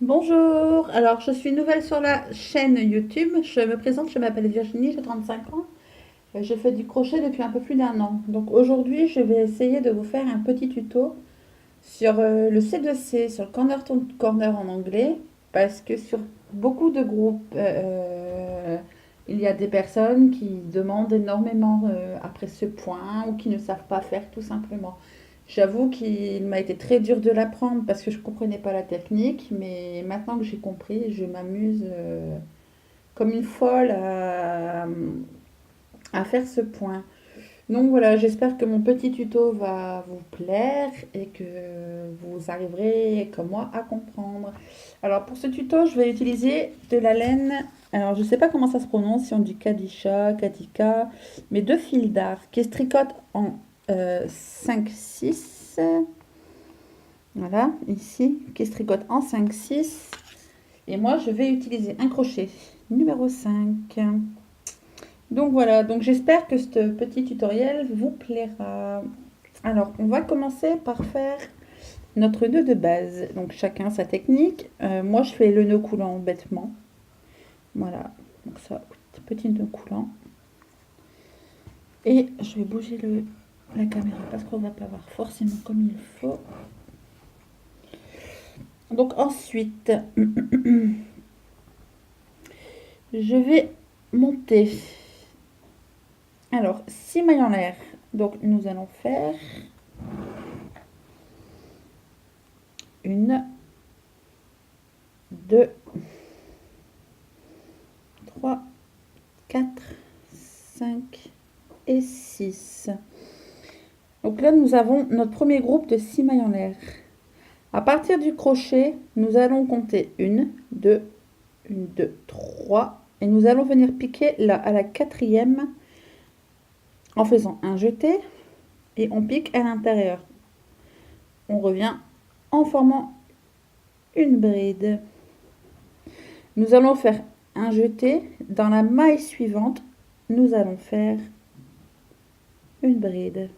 Bonjour, alors je suis nouvelle sur la chaîne YouTube. Je me présente, je m'appelle Virginie, j'ai 35 ans. Je fais du crochet depuis un peu plus d'un an. Donc aujourd'hui, je vais essayer de vous faire un petit tuto sur le C2C, sur le Corner to Corner en anglais, parce que sur beaucoup de groupes, il y a des personnes qui demandent énormément après ce point ou qui ne savent pas faire tout simplement. J'avoue qu'il m'a été très dur de l'apprendre parce que je ne comprenais pas la technique, mais maintenant que j'ai compris, je m'amuse comme une folle à faire ce point. Donc voilà, j'espère que mon petit tuto va vous plaire et que vous arriverez comme moi à comprendre. Alors pour ce tuto, je vais utiliser de la laine. Alors je ne sais pas comment ça se prononce, si on dit Kadisha, Katika, mais deux fils d'art qui se tricotent en 5-6. Voilà, ici, qui se tricote en 5-6. Et moi, je vais utiliser un crochet numéro 5. Donc voilà, donc j'espère que ce petit tutoriel vous plaira. Alors, on va commencer par faire notre nœud de base. Donc chacun sa technique. Moi, je fais le nœud coulant bêtement. Voilà, donc ça, petit nœud coulant. Et je vais bouger la caméra parce qu'on va pas voir forcément comme il faut. Donc ensuite, je vais monter. Alors, 6 mailles en l'air. Donc, nous allons faire une, 2, 3, 4, 5 et 6. Donc là, nous avons notre premier groupe de 6 mailles en l'air. À partir du crochet, nous allons compter 1, 2, 1, 2, 3. Et nous allons venir piquer là à la quatrième en faisant un jeté et on pique à l'intérieur. On revient en formant une bride. Nous allons faire un jeté. Dans la maille suivante, nous allons faire une bride.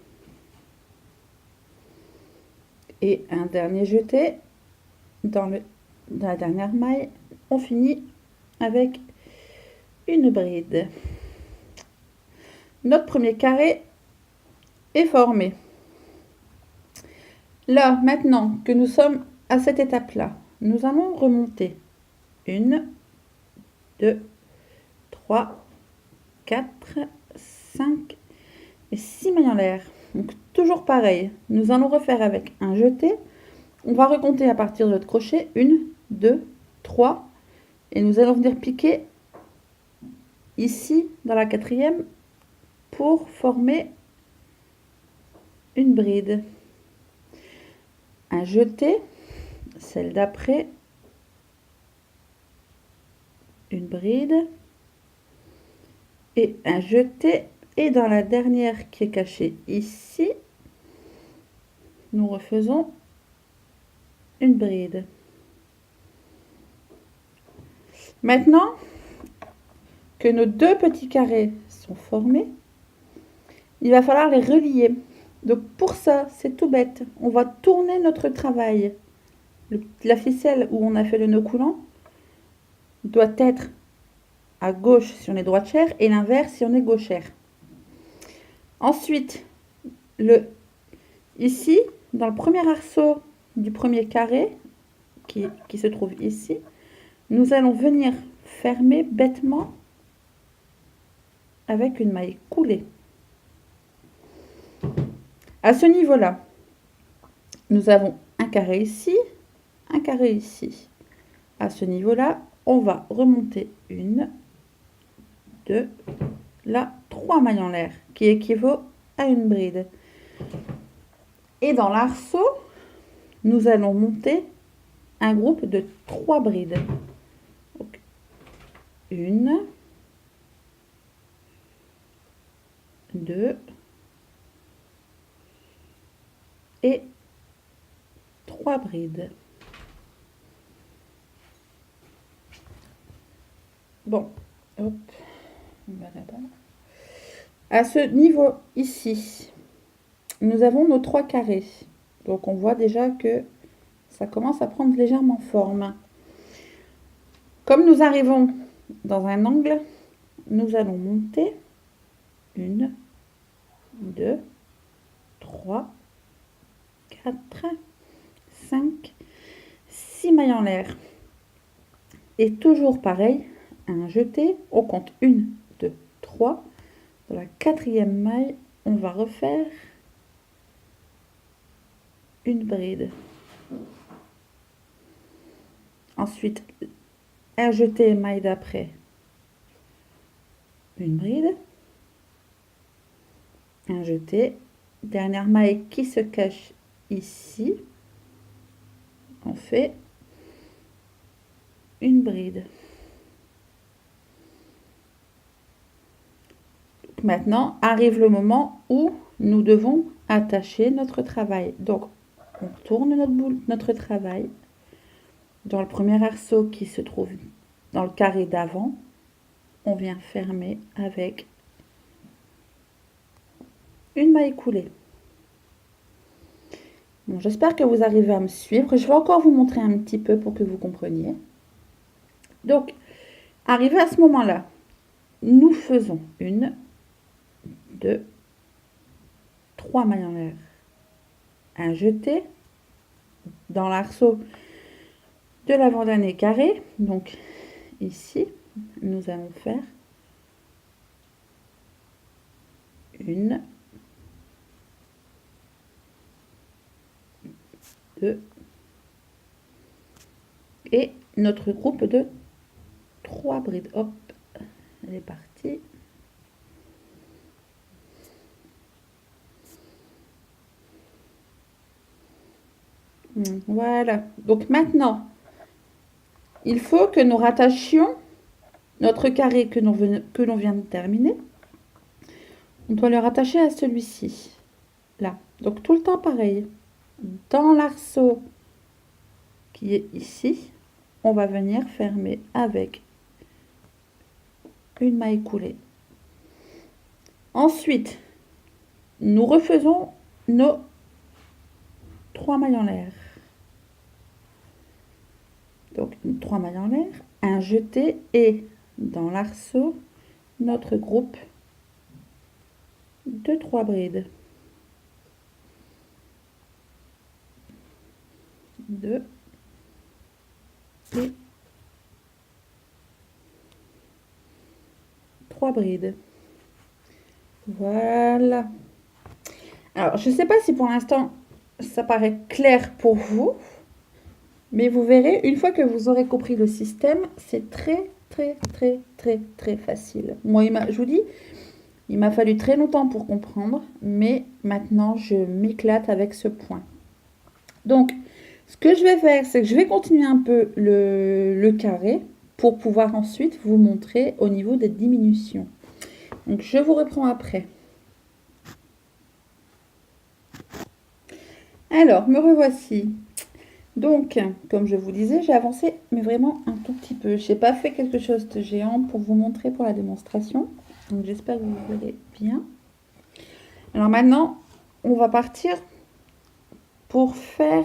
Et un dernier jeté. Dans la dernière maille, on finit avec une bride. Notre premier carré est formé. Là, maintenant que nous sommes à cette étape-là, nous allons remonter 1, 2, 3, 4, 5 et 6 mailles en l'air. Donc toujours pareil, nous allons refaire avec un jeté. On va recompter à partir de notre crochet 1, 2, 3 et nous allons venir piquer ici dans la quatrième pour former une bride. Un jeté, celle d'après, une bride et un jeté. Et dans la dernière qui est cachée ici, nous refaisons une bride. Maintenant que nos deux petits carrés sont formés, il va falloir les relier. Donc pour ça, c'est tout bête. On va tourner notre travail. La ficelle où on a fait le nœud coulant doit être à gauche si on est droitière et l'inverse si on est gauchère. Ensuite, ici, dans le premier arceau du premier carré, qui se trouve ici, nous allons venir fermer bêtement avec une maille coulée. À ce niveau-là, nous avons un carré ici, un carré ici. À ce niveau-là, on va remonter 1, 2, là, 3 mailles en l'air, qui équivaut à une bride. Et dans l'arceau, nous allons monter un groupe de 3 brides. Donc, 1, 2 et 3 brides. Bon, hop, on va là-bas. À ce niveau ici, nous avons nos 3 carrés. Donc on voit déjà que ça commence à prendre légèrement forme. Comme nous arrivons dans un angle, nous allons monter 1, 2, 3, 4, 5, 6 mailles en l'air. Et toujours pareil, un jeté, on compte 1, 2, 3. Dans la 4e maille, on va refaire une bride. Ensuite, un jeté, maille d'après, une bride, un jeté, dernière maille qui se cache ici, on fait une bride. Donc maintenant arrive le moment où nous devons attacher notre travail. Donc on tourne notre travail dans le premier arceau qui se trouve dans le carré d'avant, on vient fermer avec une maille coulée. Bon, j'espère que vous arrivez à me suivre. Je vais encore vous montrer un petit peu pour que vous compreniez. Donc, arrivé à ce moment-là, nous faisons 1, 2, 3 mailles en l'air. Un jeté dans l'arceau de l'avant-dernier carré. Donc, ici, nous allons faire 1, 2 et notre groupe de 3 brides. Hop, elle est partie. Voilà. Donc maintenant, il faut que nous rattachions notre carré que l'on vient de terminer. On doit le rattacher à celui-ci. Là. Donc tout le temps pareil. Dans l'arceau qui est ici, on va venir fermer avec une maille coulée. Ensuite, nous refaisons nos 3 mailles en l'air. Donc 3 mailles en l'air, un jeté et dans l'arceau, notre groupe de 3 brides. 2 et 3 brides. Voilà. Alors, je ne sais pas si pour l'instant, ça paraît clair pour vous, mais vous verrez, une fois que vous aurez compris le système, c'est très facile. Moi, je vous dis, il m'a fallu très longtemps pour comprendre, mais maintenant, je m'éclate avec ce point. Donc, ce que je vais faire, c'est que je vais continuer un peu le carré pour pouvoir ensuite vous montrer au niveau des diminutions. Donc, je vous reprends après. Alors, me revoici. Donc, comme je vous disais, j'ai avancé, mais vraiment un tout petit peu. Je n'ai pas fait quelque chose de géant pour vous montrer pour la démonstration. Donc, j'espère que vous verrez bien. Alors maintenant, on va partir pour faire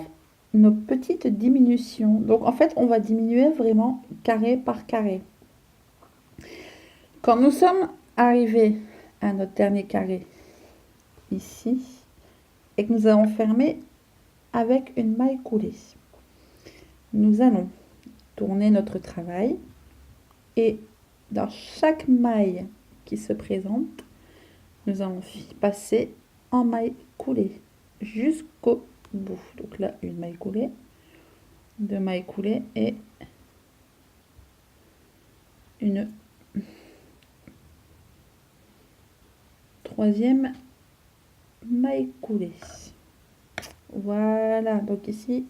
nos petites diminutions. Donc, en fait, on va diminuer vraiment carré par carré. Quand nous sommes arrivés à notre dernier carré, ici, et que nous avons fermé avec une maille coulée, nous allons tourner notre travail et dans chaque maille qui se présente, nous allons passer en maille coulée jusqu'au bout. Donc là, une maille coulée, 2 mailles coulées et une 3e maille coulée. Voilà, donc ici,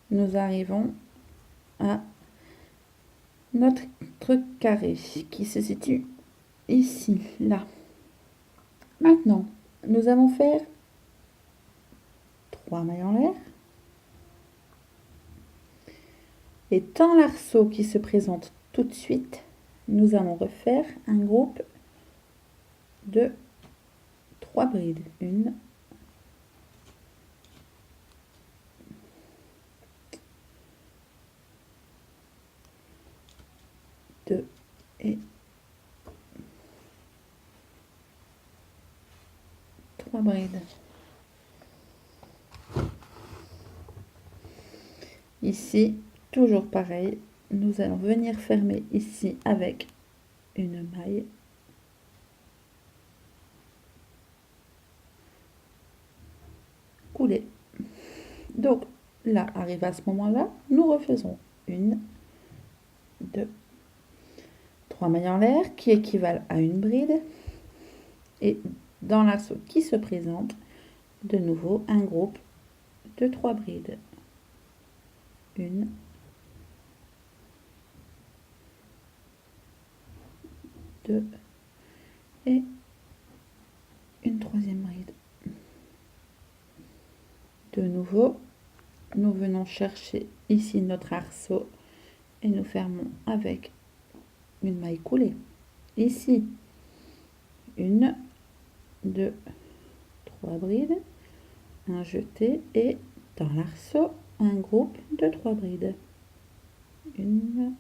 nous arrivons à notre carré qui se situe ici, là. Maintenant, nous allons faire 3 mailles en l'air. Et dans l'arceau qui se présente tout de suite, nous allons refaire un groupe de 3 brides. 1, 2 et 3 brides. Ici, toujours pareil, nous allons venir fermer ici avec une maille. Coulée. Donc là, arrive à ce moment-là, nous refaisons 1, 2, 3 mailles en l'air qui équivalent à une bride. Et dans l'arceau qui se présente, de nouveau un groupe de 3 brides. 1, 2 et une troisième bride. De nouveau, nous venons chercher ici notre arceau et nous fermons avec une maille coulée. Ici, 1, 2, 3 brides, un jeté et dans l'arceau, un groupe de 3 brides. 1,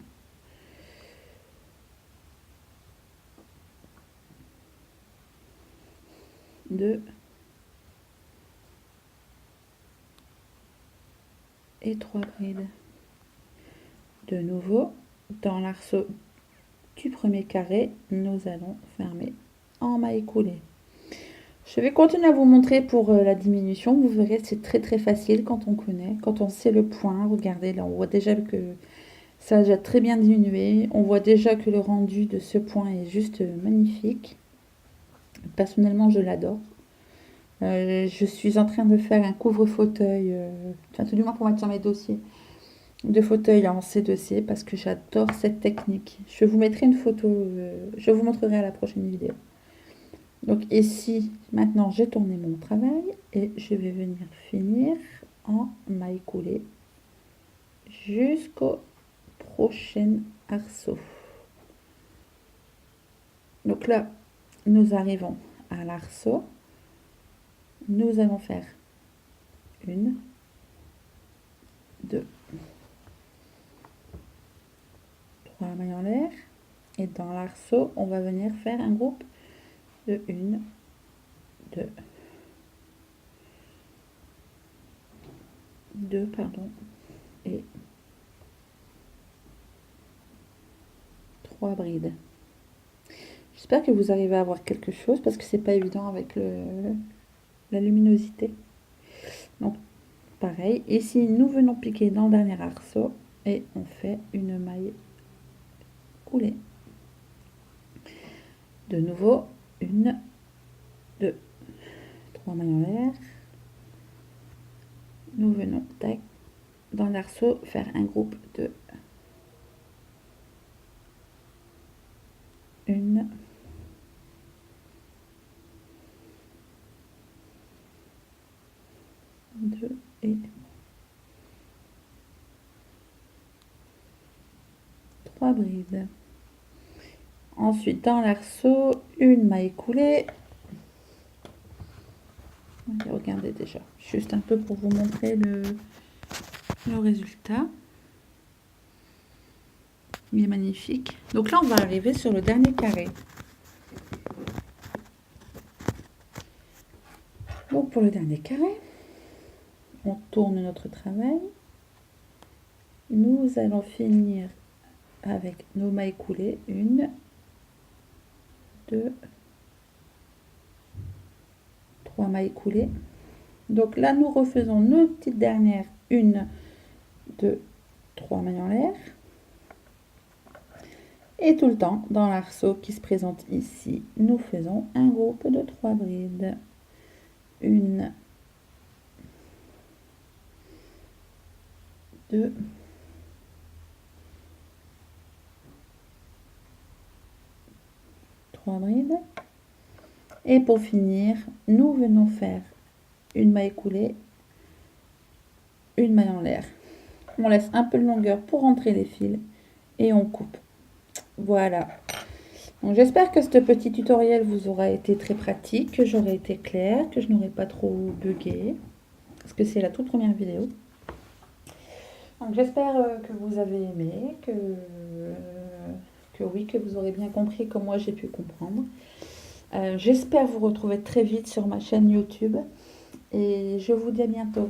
2 et 3 brides. De nouveau, dans l'arceau du premier carré, nous allons fermer en maille coulée. Je vais continuer à vous montrer pour la diminution. Vous verrez, c'est très facile quand on connaît, quand on sait le point. Regardez, là, on voit déjà que ça a déjà très bien diminué. On voit déjà que le rendu de ce point est juste magnifique. Personnellement, je l'adore. Je suis en train de faire un couvre-fauteuil, enfin tout du moins pour mettre sur mes dossiers, de fauteuil en C2C parce que j'adore cette technique. Je vous mettrai une photo, je vous montrerai à la prochaine vidéo. Donc ici, maintenant j'ai tourné mon travail et je vais venir finir en maille coulée jusqu'au prochain arceau. Donc là, nous arrivons à l'arceau. Nous allons faire 1, 2, 3 mailles en l'air et dans l'arceau, on va venir faire un groupe de 1, 2, pardon, et 3 brides. J'espère que vous arrivez à voir quelque chose parce que c'est pas évident avec la luminosité. Donc pareil, ici nous venons piquer dans le dernier arceau et on fait une maille coulée. De nouveau, 1, 2, 3 mailles en l'air. Nous venons tac, dans l'arceau faire un groupe de 1, 2 et 3 brides. Ensuite, dans l'arceau, une maille coulée. Regardez déjà, juste un peu pour vous montrer le résultat. Il est magnifique. Donc là, on va arriver sur le dernier carré. Donc pour le dernier carré, on tourne notre travail. Nous allons finir avec nos mailles coulées. 1, 2, 3 mailles coulées. Donc là, nous refaisons nos petites dernières. 1, 2, 3 mailles en l'air. Et tout le temps, dans l'arceau qui se présente ici, nous faisons un groupe de 3 brides. 1, 2, 3 brides. Et pour finir, nous venons faire une maille coulée, une maille en l'air. On laisse un peu de longueur pour rentrer les fils et on coupe. Voilà. Donc j'espère que ce petit tutoriel vous aura été très pratique, que j'aurai été claire, que je n'aurai pas trop bugué, parce que c'est la toute première vidéo. Donc j'espère que vous avez aimé, que que oui, que vous aurez bien compris comme moi j'ai pu comprendre. J'espère vous retrouver très vite sur ma chaîne YouTube et je vous dis à bientôt.